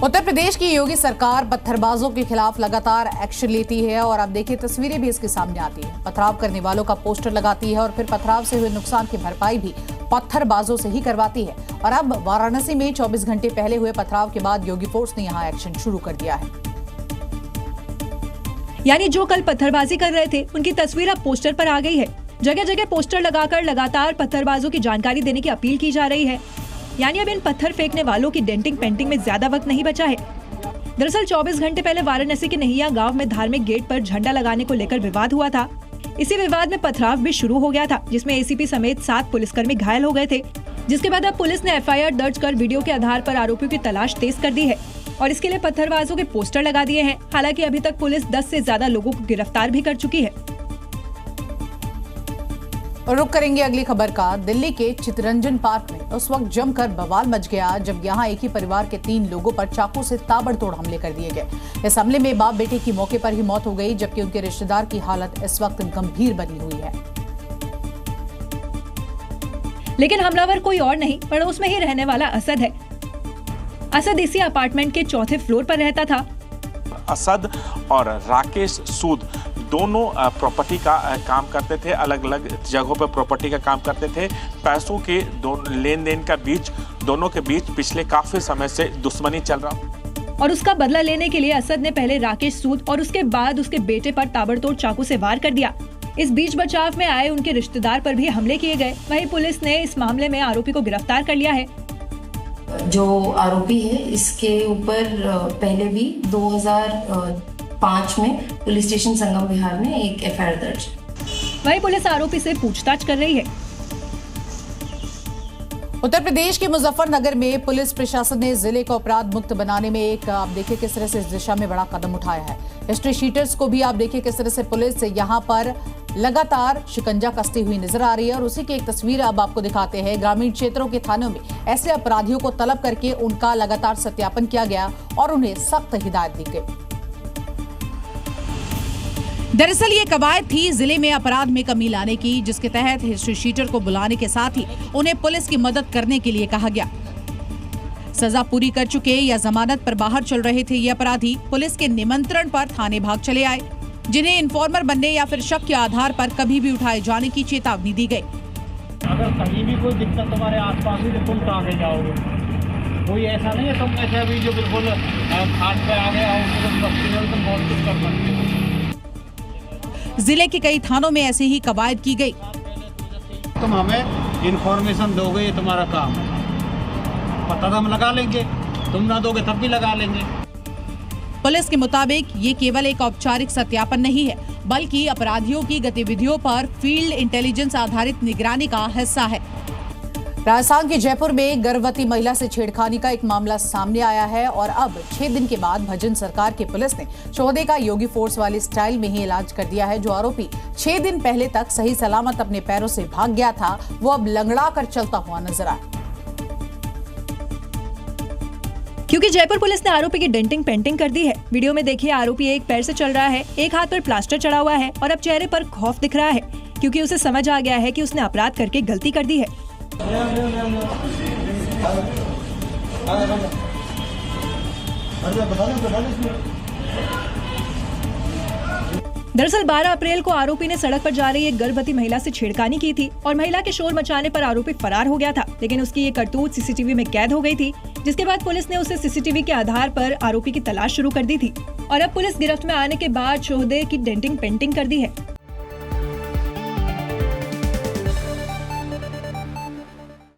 उत्तर प्रदेश की योगी सरकार पत्थरबाजों के खिलाफ लगातार एक्शन लेती है और अब देखिए तस्वीरें भी इसके सामने आती है। पथराव करने वालों का पोस्टर लगाती है और फिर पथराव से हुए नुकसान की भरपाई भी पत्थरबाजों से ही करवाती है। और अब वाराणसी में 24 घंटे पहले हुए पथराव के बाद योगी फोर्स ने यहां एक्शन शुरू कर दिया है। यानी जो कल पत्थरबाजी कर रहे थे उनकी तस्वीर अब पोस्टर पर आ गई है। जगह जगह पोस्टर लगाकर लगातार पत्थरबाजों की जानकारी देने की अपील की जा रही है। यानी अब इन पत्थर फेंकने वालों की डेंटिंग पेंटिंग में ज्यादा वक्त नहीं बचा है। दरअसल 24 घंटे पहले वाराणसी के नहिया गांव में धार्मिक गेट पर झंडा लगाने को लेकर विवाद हुआ था। इसी विवाद में पथराव भी शुरू हो गया था, जिसमें एसीपी समेत 7 पुलिसकर्मी घायल हो गए थे। जिसके बाद अब पुलिस ने एफआईआर दर्ज कर वीडियो के आधार पर आरोपियों की तलाश तेज कर दी है और इसके लिए पत्थरबाजों के पोस्टर लगा दिए हैं। हालांकि अभी तक पुलिस 10 से ज्यादा लोगों को गिरफ्तार भी कर चुकी है। और रुक करेंगे अगली खबर का। दिल्ली के चितरंजन पार्क में उस वक्त जमकर बवाल मच गया जब यहां एक ही परिवार के 3 लोगों पर चाकू से ताबड़तोड़ हमले कर दिए गए। इस हमले में बाप बेटे की मौके पर ही मौत हो गई, जबकि उनके रिश्तेदार की हालत इस वक्त गंभीर बनी हुई है। लेकिन हमलावर कोई और नहीं, पड़ोस में ही रहने वाला असद है। असद इसी अपार्टमेंट के 4थे फ्लोर पर रहता था। असद और राकेश सूद दोनों प्रॉपर्टी का काम करते थे, अलग अलग जगहों पर प्रॉपर्टी का काम करते थे। पैसों के लेन देन का दोनों के बीच पिछले काफी समय से दुश्मनी चल रहा और उसका बदला लेने के लिए असद ने पहले राकेश सूद और उसके बाद उसके बेटे पर ताबड़तोड़ चाकू से वार कर दिया। इस बीच बचाव में आए उनके रिश्तेदार पर भी हमले किए गए। वहीं पुलिस ने इस मामले में आरोपी को गिरफ्तार कर लिया है। जो आरोपी है इसके ऊपर पहले भी 2005 में पुलिस स्टेशन संगम विहार में एक एफआईआर दर्ज। वहीं पुलिस आरोपी से पूछताछ कर रही है। उत्तर प्रदेश के मुजफ्फरनगर में पुलिस प्रशासन ने जिले को अपराध मुक्त बनाने में एक आप देखिए किस तरह से इस दिशा में बड़ा कदम उठाया है। हिस्ट्री शीटर्स को भी आप देखिए किस तरह से पुलिस यहां पर लगातार शिकंजा कसती हुई नजर आ रही है और उसी की एक तस्वीर अब आपको दिखाते हैं। ग्रामीण क्षेत्रों के थानों में ऐसे अपराधियों को तलब करके उनका लगातार सत्यापन किया गया और उन्हें सख्त हिदायत दी गई। दरअसल ये कवायद थी जिले में अपराध में कमी लाने की, जिसके तहत हिस्ट्री शीटर को बुलाने के साथ ही उन्हें पुलिस की मदद करने के लिए कहा गया। सजा पूरी कर चुके या जमानत पर बाहर चल रहे थे ये अपराधी पुलिस के निमंत्रण पर थाने भाग चले आए, जिन्हें इन्फॉर्मर बनने या फिर शक के आधार पर कभी भी उठाए जाने की चेतावनी दी गई। अगर कहीं भी कोई दिक्कत तुम्हारे आसपास हुई तो तुम कहाँ से जाओगे? कोई ऐसा नहीं है तुम ऐसे अभी जो बिल्कुल घाट पे आ गया हो तुम बहुत कुछ कर सकते हो। जिले के कई थानों में ऐसे ही कवायद की गई। तुम हमें इन्फॉर्मेशन दोगे, ये तुम्हारा काम है। पता तो हम लगा लेंगे, तुम ना दोगे तब भी लगा लेंगे। पुलिस के मुताबिक ये केवल एक औपचारिक सत्यापन नहीं है, बल्कि अपराधियों की गतिविधियों पर फील्ड इंटेलिजेंस आधारित निगरानी का हिस्सा है। राजस्थान के जयपुर में गर्भवती महिला से छेड़खानी का एक मामला सामने आया है और अब 6 दिन के बाद भजन सरकार की पुलिस ने चौधे का योगी फोर्स वाली स्टाइल में ही इलाज कर दिया है। जो आरोपी 6 दिन पहले तक सही सलामत अपने पैरों से भाग गया था, वो अब लंगड़ा कर चलता हुआ नजर आया। क्योंकि जयपुर पुलिस ने आरोपी की डेंटिंग पेंटिंग कर दी है। वीडियो में देखिए आरोपी एक पैर से चल रहा है, एक हाथ पर प्लास्टर चढ़ा हुआ है और अब चेहरे पर खौफ दिख रहा है, क्योंकि उसे समझ आ गया है कि उसने अपराध करके गलती कर दी है। दरअसल 12 अप्रैल को आरोपी ने सड़क पर जा रही एक गर्भवती महिला से छेड़खानी की थी और महिला के शोर मचाने पर आरोपी फरार हो गया था, लेकिन उसकी ये करतूत सीसीटीवी में कैद हो गई थी, जिसके बाद पुलिस ने उसे सीसीटीवी के आधार पर आरोपी की तलाश शुरू कर दी थी और अब पुलिस गिरफ्त में आने के बाद चौधे की डेंटिंग पेंटिंग कर दी है।